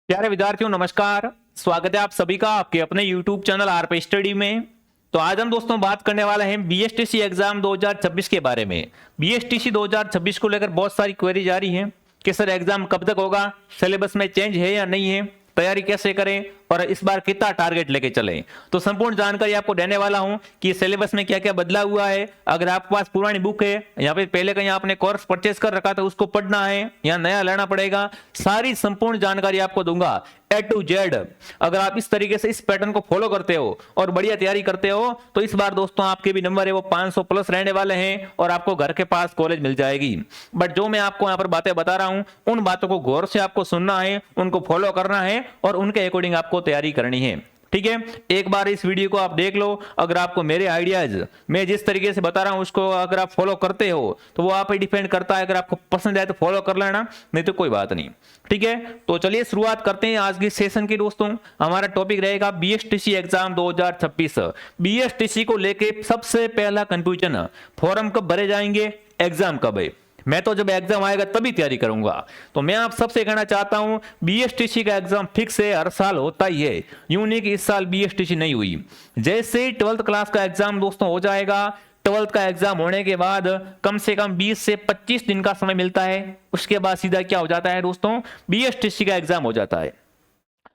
प्यारे विद्यार्थियों नमस्कार। स्वागत है आप सभी का आपके अपने YouTube चैनल आरपी स्टडी में। तो आज हम दोस्तों बात करने वाले हैं बीएसटीसी एग्जाम 2026 के बारे में। बीएसटीसी 2026 को लेकर बहुत सारी क्वेरी जारी हैं कि सर एग्जाम कब तक होगा, सिलेबस में चेंज है या नहीं है, तैयारी कैसे करें और इस बार कितना टारगेट लेके चलें। तो संपूर्ण जानकारी आपको देने वाला हूं कि सिलेबस में क्या क्या बदला हुआ है। अगर आपके पास पुरानी बुक है या फिर पहले कहीं आपने कोर्स परचेज कर रखा था उसको पढ़ना है या नया लेना पड़ेगा, सारी संपूर्ण जानकारी आपको दूंगा ए टू जेड। अगर आप इस तरीके से इस पैटर्न को फॉलो करते हो और बढ़िया तैयारी करते हो तो इस बार दोस्तों आपके भी नंबर है वो 500 प्लस रहने वाले हैं और आपको घर के पास कॉलेज मिल जाएगी। बट जो मैं आपको यहाँ पर बातें बता रहा हूं उन बातों को गौर से आपको सुनना है, उनको फॉलो करना है और उनके अकॉर्डिंग आपको तैयारी करनी है। ठीक है, एक बार इस वीडियो को आप देख लो। अगर आपको मेरे आइडियाज मैं जिस तरीके से बता रहा हूं उसको अगर आप फॉलो करते हो तो वो आप पे डिपेंड करता है। अगर आपको पसंद आए तो फॉलो कर लेना, नहीं तो कोई बात नहीं। ठीक है, तो चलिए शुरुआत करते हैं आज की सेशन की। दोस्तों हमारा टॉपिक रहेगा बीएसटीसी एग्जाम 2026। बीएसटीसी को लेके सबसे पहला कंफ्यूजन, फॉर्म कब भरे जाएंगे, एग्जाम कब है। मैं तो जब एग्जाम आएगा तभी तैयारी करूंगा। तो मैं आप सबसे कहना चाहता हूं बीएसटीसी का एग्जाम फिक्स है, हर साल होता ही है। यूं नहीं कि इस साल बीएसटीसी नहीं हुई। जैसे ही 12th क्लास का एग्जाम दोस्तों हो जाएगा, 12th का एग्जाम होने के बाद कम से कम 20 से 25 दिन का समय मिलता है। उसके बाद सीधा क्या हो जाता है दोस्तों, बीएसटीसी का एग्जाम हो जाता है।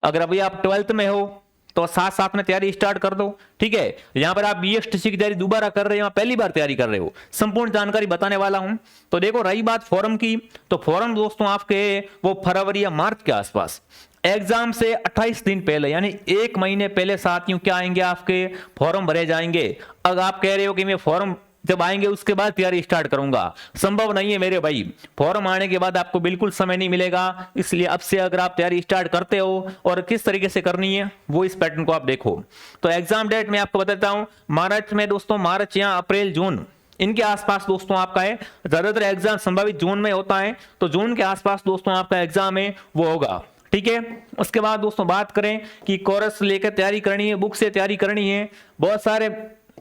अगर अभी आप 12th में हो तो साथ साथ में तैयारी स्टार्ट कर दो। ठीक है, यहां पर आप बीएसटीसी की तैयारी दोबारा कर रहे हो, पहली बार तैयारी कर रहे हो, संपूर्ण जानकारी बताने वाला हूं। तो देखो रही बात फॉर्म की, तो फॉर्म दोस्तों आपके वो फरवरी या मार्च के आसपास, एग्जाम से 28 दिन पहले यानी 1 महीने पहले साथियों क्या आएंगे, आपके फॉर्म भरे जाएंगे। अगर आप कह रहे हो कि मैं फॉर्म जब आएंगे उसके बाद तैयारी स्टार्ट करूंगा, संभव नहीं है मेरे भाई। फॉर्म आने के बाद आपको बिल्कुल समय नहीं मिलेगा। इसलिए अब से अगर आप तैयारी स्टार्ट करते हो और किस तरीके से करनी है वो इस पैटर्न को आप देखो। तो एग्जाम डेट मैं आपको बताता हूं, मार्च में दोस्तों, मार्च या अप्रैल जून इनके आसपास दोस्तों आपका है। ज्यादातर एग्जाम संभावित जून में होता है, तो जून के आसपास दोस्तों आपका एग्जाम है वो होगा। ठीक है, उसके बाद दोस्तों बात करें कि कोर्स लेकर तैयारी करनी है, बुक से तैयारी करनी है। बहुत सारे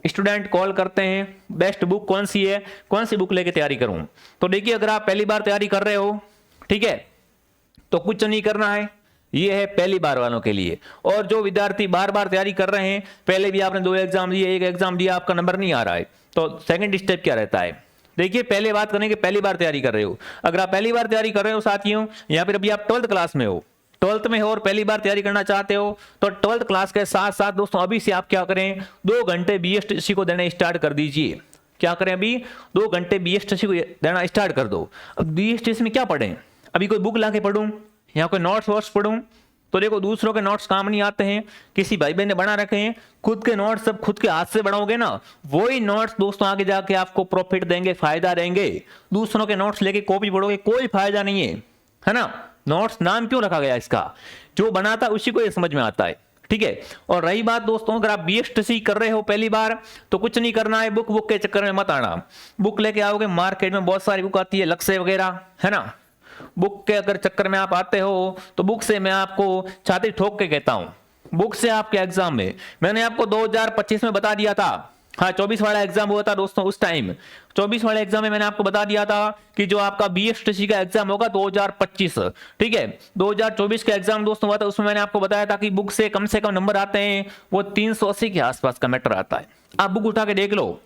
स्टूडेंट कॉल करते हैं बेस्ट बुक कौन सी है, कौन सी बुक लेके तैयारी करूं। तो देखिए अगर आप पहली बार तैयारी कर रहे हो, ठीक है, तो कुछ नहीं करना है, ये है पहली बार वालों के लिए। और जो विद्यार्थी बार बार तैयारी कर रहे हैं, पहले भी आपने 2 एग्जाम दिए, 1 एग्जाम दिया, आपका नंबर नहीं आ रहा है, तो सेकंड स्टेप क्या रहता है। देखिए पहले बात करें कि पहली बार तैयारी कर रहे हो। अगर आप पहली बार तैयारी कर रहे हो साथियों, या फिर अभी आप 12th क्लास में हो, 12th में हो और पहली बार तैयारी करना चाहते हो, तो 12th क्लास के साथ साथ दोस्तों अभी से आप क्या करें, 2 घंटे बीएसटीसी को देना स्टार्ट कर दीजिए। क्या करें, अभी 2 घंटे बीएसटीसी को देना स्टार्ट कर दो। अब बीएसटीसी में क्या पढ़ें, अभी कोई बुक लाके पढ़ूं या कोई नोट्स वोट्स पढ़ूं, तो देखो दूसरों के नोट्स काम नहीं आते हैं, किसी भाई बहन ने बना रखे हैं। खुद के नोट्स सब खुद के हाथ से बनाओगे ना, वही नोट्स दोस्तों आगे जाके आपको प्रॉफिट देंगे, फायदा देंगे। दूसरों के नोट्स लेके कॉपी पढ़ोगे कोई फायदा नहीं है ना। नोट्स नाम क्यों रखा गया इसका, जो बनाता है उसी को ये समझ में आता है। ठीक है, और रही बात दोस्तों अगर आप बीएसटीसी कर रहे हो पहली बार, तो कुछ नहीं करना है, बुक के चक्कर में मत आना। बुक लेके आओगे, मार्केट में बहुत सारी बुक आती है, लक्ष्य वगैरह, है ना। बुक के अगर चक्कर में आप आते हो तो बुक से मैं आपको छाती ठोक के कहता हूं, बुक से आपके एग्जाम में मैंने आपको 2025 में बता दिया था। हाँ, 24 वाला एग्जाम हुआ था दोस्तों, उस टाइम 24 वाले एग्जाम में मैंने आपको बता दिया था कि जो आपका बीएसटीसी का एग्जाम होगा 2025, ठीक है। 2024 का एग्जाम दोस्तों हुआ था, उसमें मैंने आपको बताया था कि बुक से कम नंबर आते हैं वो 380 के आसपास का मैटर आता है। आप बुक उठा के देख लो,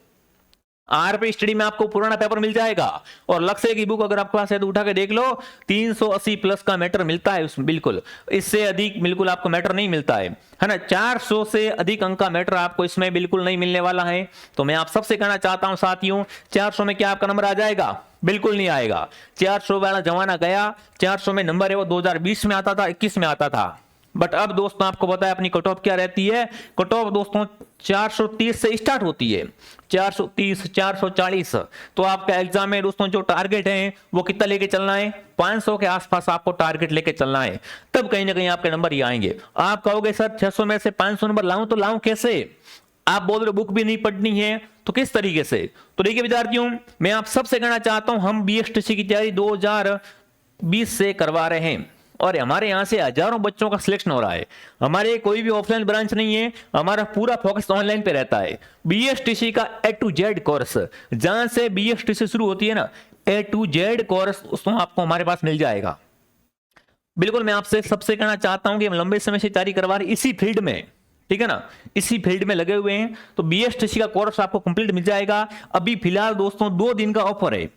आरपी स्टडी में आपको पुराना पेपर मिल जाएगा, और लक्ष्य की बुक अगर आपके पास है तो उठा के देख लो, 380 प्लस का मैटर मिलता है उसमें। बिल्कुल इससे अधिक बिल्कुल आपको मैटर नहीं मिलता है ना। 400 से अधिक अंक का मैटर आपको इसमें बिल्कुल नहीं मिलने वाला है। तो मैं आप सबसे कहना चाहता हूं साथियों, 400 में क्या आपका नंबर आ जाएगा, बिल्कुल नहीं आएगा। 400 वाला जमाना गया, 400 में नंबर है वो 2020 में आता था, 21 में आता था। बट अब दोस्तों आपको पता है अपनी कट ऑफ क्या रहती है। कट ऑफ दोस्तों 430 से स्टार्ट होती है, 430 440। तो आपका एग्जाम में दोस्तों जो टारगेट है वो कितना लेके चलना है, 500 के आसपास आपको टारगेट लेके चलना है, तब कहीं ना कहीं आपके नंबर ही आएंगे। आप कहोगे सर 600 में से 500 नंबर लाऊं, तो लाऊं कैसे, आप बोल रहे बुक भी नहीं पढ़नी है, तो किस तरीके से। तो देखिए विद्यार्थियों, मैं आप सबसे कहना चाहता हूं, हम बीएसटीसी की तैयारी 2020 से करवा रहे हैं और हमारे यहाँ से हजारों बच्चों का सिलेक्शन हो रहा है। हमारे कोई भी ऑफलाइन ब्रांच नहीं है, हमारा पूरा फोकस ऑनलाइन पे रहता है। बीएसटीसी का ए टू जेड कोर्स, जहां से बीएसटीसी शुरू होती है ना, ए टू जेड कोर्स उसमें आपको हमारे पास मिल जाएगा। बिल्कुल मैं आपसे सबसे कहना चाहता हूं कि हम लंबे समय से तैयारी करवा रहे इसी फील्ड में, ठीक है ना, इसी फील्ड में लगे हुए हैं। तो बीएसटीसी का कोर्स आपको कंप्लीट मिल जाएगा। अभी फिलहाल दोस्तों 2 दिन का ऑफर है।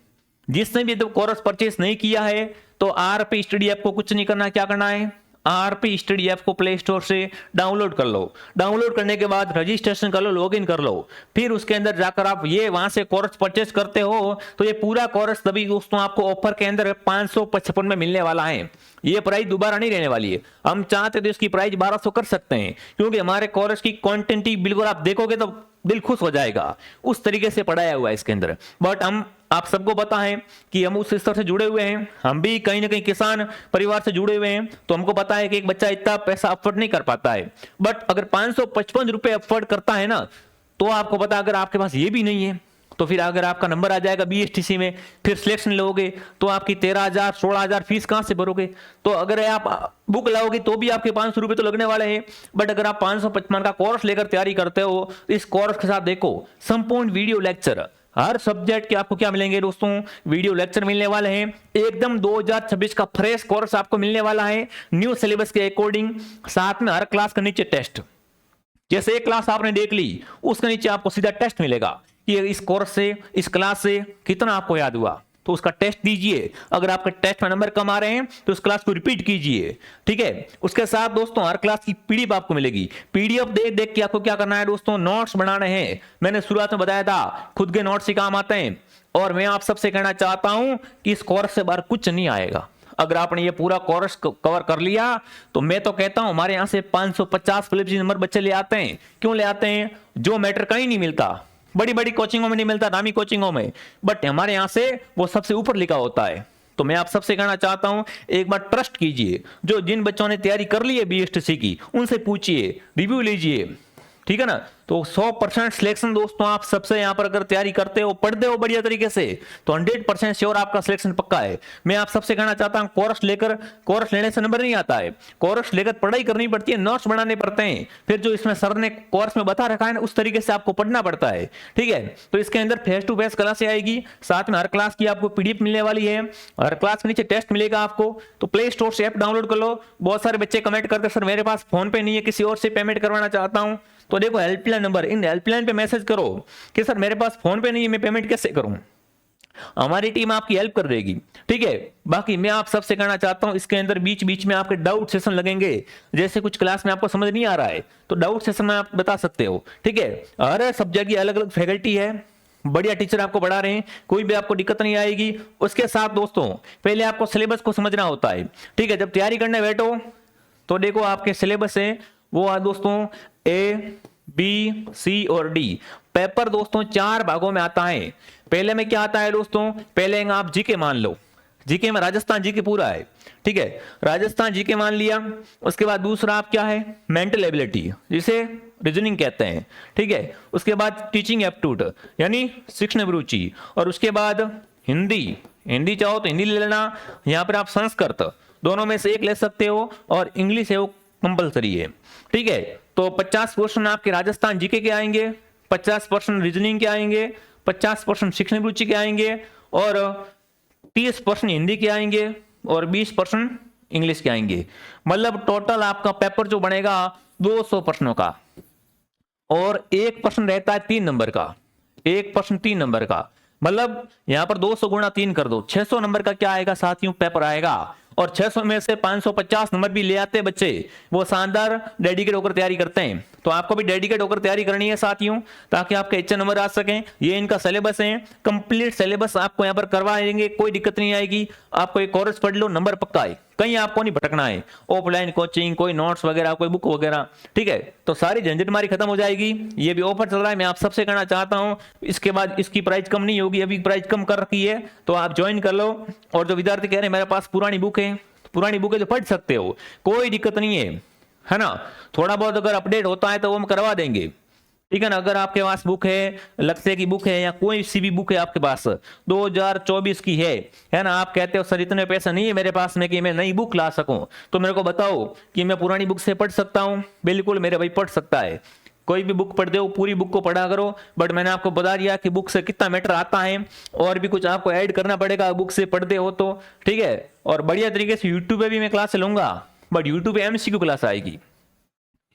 जिसने भी कोर्स परचेस नहीं किया है तो आरपी स्टडी ऐप को कुछ नहीं करना, क्या करना है, आरपी स्टडी ऐप को प्ले स्टोर से डाउनलोड कर लो। डाउनलोड करने के बाद रजिस्ट्रेशन कर लो, लॉगिन कर लो। फिर उसके अंदर जाकर आप ये वहां से कोर्स परचेस करते हो तो ये पूरा कोर्स तभी दोस्तों आपको ऑफर के अंदर 555 में मिलने वाला है। ये प्राइस दोबारा नहीं रहने वाली है। हम चाहते तो इसकी प्राइस 1200 कर सकते हैं, क्योंकि हमारे कोर्स की कंटेंट बिल्कुल आप देखोगे तो दिल खुश हो जाएगा, उस तरीके से पढ़ाया हुआ है इसके अंदर। बट हम आप सबको पता है कि हम उस स्तर से जुड़े हुए हैं, हम भी कहीं ना कहीं किसान परिवार से जुड़े हुए हैं, तो हमको पता है कि एक बच्चा इतना पैसा अफोर्ड नहीं कर पाता है। बट अगर 555 रुपए अफोर्ड करता है ना, तो आपको पता अगर आपके पास ये भी नहीं है तो फिर अगर आपका नंबर आ जाएगा बीएसटीसी में, फिर सिलेक्शन लोगे तो आपकी 13,000 16,000 फीस कहां से भरोगे। तो अगर आप बुक लाओगे तो भी आपके 500 रुपए तो लगने वाले हैं। बट अगर आप 555 का कोर्स लेकर तैयारी करते हो, इस कोर्स के साथ देखो संपूर्ण वीडियो लेक्चर, हर सब्जेक्ट के आपको क्या मिलेंगे दोस्तों, वीडियो लेक्चर मिलने वाले हैं। एकदम 2026 का फ्रेश कोर्स आपको मिलने वाला है, न्यू सिलेबस के अकॉर्डिंग। साथ में हर क्लास के नीचे टेस्ट, जैसे एक क्लास आपने देख ली उसके नीचे आपको सीधा टेस्ट मिलेगा कि इस कोर्स से, इस क्लास से कितना आपको याद हुआ, तो उसका टेस्ट दीजिए। अगर आपके टेस्ट में नंबर कम आ रहे हैं तो उस क्लास को रिपीट कीजिए, ठीक है। उसके साथ दोस्तों हर क्लास की पीडीएफ आपको मिलेगी। पीडीएफ देख देख के आपको क्या करना है दोस्तों, नोट्स बनाने हैं। मैंने शुरुआत में बताया था खुद के नोट्स ही काम आते हैं, और मैं आप सबसे कहना चाहता हूं कि इस कोर्स से बाहर कुछ नहीं आएगा। अगर आपने ये पूरा कोर्स कवर कर लिया तो मैं तो कहता हूं हमारे यहां से 550 फिलिप्स नंबर बच्चे ले आते हैं। क्यों ले आते हैं, जो मैटर कहीं नहीं मिलता, बड़ी बड़ी कोचिंगों में नहीं मिलता, नामी कोचिंगों में, बट हमारे यहां से वो सबसे ऊपर लिखा होता है। तो मैं आप सबसे कहना चाहता हूं एक बार ट्रस्ट कीजिए, जो जिन बच्चों ने तैयारी कर ली है बीएसटीसी की उनसे पूछिए, रिव्यू लीजिए, ठीक है ना। तो 100% सिलेक्शन दोस्तों आप सबसे यहां पर अगर तैयारी करते हो, पढ़ते हो बढ़िया तरीके से, तो 100% श्योर आपका सिलेक्शन पक्का है। मैं आप सबसे कहना चाहता हूं कोर्स लेने से नंबर नहीं आता है, कोर्स लेकर पढ़ाई करनी पड़ती है, नोट्स बनाने पड़ते हैं, फिर जो इसमें सर ने कोर्स में बता रखा है ना उस तरीके से आपको पढ़ना पड़ता है, ठीक है। तो इसके अंदर फेस टू फेस क्लास आएगी, साथ में हर क्लास की आपको पीडीएफ मिलने वाली है, हर क्लास के नीचे टेस्ट मिलेगा आपको। तो प्ले स्टोर से ऐप डाउनलोड कर लो। बहुत सारे बच्चे कमेंट करते सर मेरे पास फोन पे नहीं है, किसी और से पेमेंट करवाना चाहता हूं, तो देखो हेल्पलाइन नंबर, इन हेल्पलाइन पे मैसेज करो कि सर मेरे पास फोन पे नहीं है, मैं पेमेंट कैसे करूं। हमारी टीम आपकी हेल्प कर देगी, ठीक है। बाकी मैं आप सबसे कहना चाहता हूं इसके अंदर बीच बीच में आपके डाउट सेशन लगेंगे। जैसे कुछ क्लास में आपको समझ नहीं आ रहा है तो डाउट सेशन में आप बता सकते हो, ठीक है। हर सब्जेक्ट की अलग अलग फैकल्टी है, बढ़िया टीचर आपको पढ़ा रहे हैं, कोई भी आपको दिक्कत नहीं आएगी। उसके साथ दोस्तों पहले आपको सिलेबस को समझना होता है, ठीक है। जब तैयारी करने बैठो तो देखो आपके सिलेबस है वो दोस्तों ए बी सी और डी। पेपर दोस्तों 4 भागों में आता है। पहले में क्या आता है दोस्तों, पहले आप जीके मान लो, जीके में राजस्थान जीके पूरा है, ठीक है, राजस्थान जीके मान लिया। उसके बाद दूसरा आप क्या है, मेंटल एबिलिटी जिसे रीजनिंग कहते हैं, ठीक है। उसके बाद टीचिंग एप्टीट्यूड यानी शिक्षण अभिरुचि, और उसके बाद हिंदी चाहो तो हिंदी ले लेना, यहाँ पर आप संस्कृत दोनों में से एक ले सकते हो, और इंग्लिश है वो कंपलसरी है, ठीक है। तो 50% आपके राजस्थान जीके के आएंगे, 50% रीजनिंग के आएंगे, 50% शिक्षण अभिरुचि के आएंगे, और 30% हिंदी के आएंगे, और 20% इंग्लिश के आएंगे। मतलब टोटल आपका पेपर जो बनेगा 200 प्रश्नों का, और 1% रहता है 3 नंबर का, 1% 3 नंबर का। मतलब यहां पर 200 गुणा 3 कर दो, 600 नंबर का क्या आएगा साथियों, पेपर आएगा। और 600 में से 550 नंबर भी ले आते बच्चे, वो शानदार डेडिकेट होकर तैयारी करते हैं। तो आपको भी डेडिकेट होकर तैयारी करनी है साथियों, ताकि आपके अच्छे नंबर आ सकें। ये इनका सिलेबस है, कंप्लीट सिलेबस आपको यहाँ पर करवाएंगे, कोई दिक्कत नहीं आएगी। आपको एक कोर्स पढ़ लो, नंबर पक्का है, कहीं आपको नहीं भटकना है। ऑफलाइन कोचिंग, कोई नोट्स वगैरह, कोई बुक वगैरह, ठीक है। तो सारी झंझट हमारी खत्म हो जाएगी। ये भी ऑफर चल रहा है, मैं आप सबसे कहना चाहता हूं इसके बाद इसकी प्राइस कम नहीं होगी, अभी प्राइस कम कर रखी है, तो आप ज्वाइन कर लो। और जो विद्यार्थी कह रहे हैं मेरे पास पुरानी बुक है, पुरानी बुक है तो पढ़ सकते हो, कोई दिक्कत नहीं है ना। थोड़ा बहुत अगर अपडेट होता है तो वो हम करवा देंगे, ठीक है ना। अगर आपके पास बुक है, लक्ष्य की बुक है, या कोई सी भी बुक है आपके पास 2024 की है ना, आप कहते हो सर इतने पैसा नहीं है मेरे पास में कि मैं नई बुक ला सकूं, तो मेरे को बताओ कि मैं पुरानी बुक से पढ़ सकता हूं। बिल्कुल मेरे भाई पढ़ सकता है, कोई भी बुक पढ़ते हो पूरी बुक को पढ़ा करो, बट मैंने आपको बता दिया कि बुक से कितना मैटर आता है, और भी कुछ आपको ऐड करना पड़ेगा बुक से पढ़ते हो तो, ठीक है। और बढ़िया तरीके से यूट्यूब पे भी मैं क्लास लूंगा, बट यूट्यूब पे एमसीक्यू क्लास आएगी।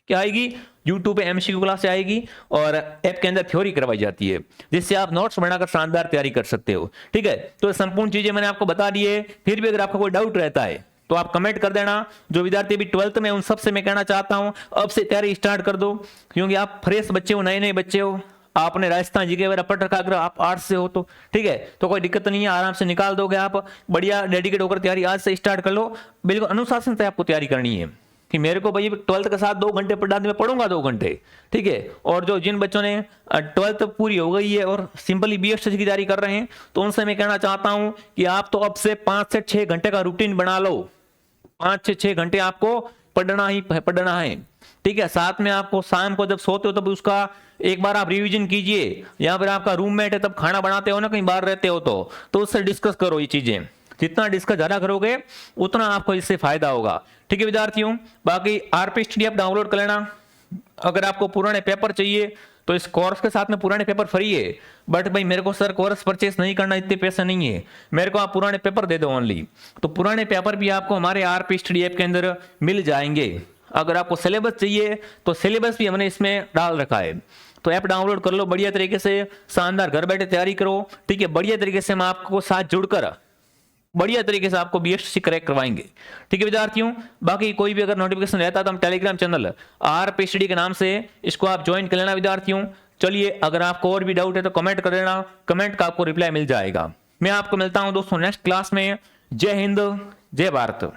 क्या आएगी? यूट्यूब पे एमसीक्यू क्लास आएगी, और ऐप के अंदर थ्योरी करवाई जाती है, जिससे आप नोट्स बनाकर शानदार तैयारी कर सकते हो, ठीक है। तो संपूर्ण चीजें मैंने आपको बता दी है। फिर भी अगर आपको कोई डाउट रहता है तो आप कमेंट कर देना। जो विद्यार्थी अभी 12th में, उन सबसे मैं कहना चाहता हूं अब से तैयारी स्टार्ट कर दो, क्योंकि आप फ्रेश बच्चे हो, नए नए बच्चे हो, आपने राजस्थान जीके वगैरह पढ़ रखा, अगर आप आर्ट्स से हो तो ठीक है, तो कोई दिक्कत नहीं है, आराम से निकाल दोगे आप। बढ़िया डेडिकेट होकर तैयारी आज से स्टार्ट कर लो। बिल्कुल अनुशासन से आपको तैयारी करनी है कि मेरे को भाई 12th के साथ 2 घंटे पढ़ा, मैं पढ़ूंगा 2 घंटे, ठीक है। और जो जिन बच्चों ने 12th पूरी हो गई है और सिंपली बीएसटी की तैयारी कर रहे हैं, तो उनसे मैं कहना चाहता हूं कि आप तो अब से 5 से 6 घंटे का रूटीन बना लो। 5 से 6 घंटे आपको पढ़ना ही पढ़ना है, ठीक है। साथ में आपको शाम को जब सोते हो तब उसका एक बार आप रिवीजन कीजिए, या फिर आपका रूममेट है तब खाना बनाते हो ना, कहीं बाहर रहते हो तो उससे डिस्कस करो ये चीजें। जितना डिस्कस ज्यादा करोगे उतना आपको इससे फायदा होगा, ठीक है विद्यार्थियों। बाकी आरपी स्टडी ऐप डाउनलोड कर लेना। अगर आपको पुराने पेपर चाहिए तो इस कोर्स के साथ में पुराने पेपर फ्री है, बट भाई मेरे को सर कोर्स परचेस नहीं करना, इतने पैसे नहीं है, मेरे को आप पुराने पेपर दे दो ओनली, तो पुराने पेपर भी आपको हमारे आरपी स्टडी ऐप के अंदर मिल जाएंगे। अगर आपको सिलेबस चाहिए तो सिलेबस भी हमने इसमें डाल रखा है, तो ऐप डाउनलोड कर लो, बढ़िया तरीके से शानदार घर बैठे तैयारी करो, ठीक है। बढ़िया तरीके से हम आपको साथ जुड़कर बढ़िया तरीके से आपको बीएसटी क्रैक करवाएंगे, ठीक है विद्यार्थियों। बाकी कोई भी अगर नोटिफिकेशन रहता है तो हम टेलीग्राम चैनल आरपीएसटी के नाम से इसको आप ज्वाइन कर लेना विद्यार्थियों। चलिए, अगर आपको और भी डाउट है तो कमेंट कर देना, कमेंट का आपको रिप्लाई मिल जाएगा। मैं आपको मिलता हूं दोस्तों नेक्स्ट क्लास में। जय हिंद, जय भारत।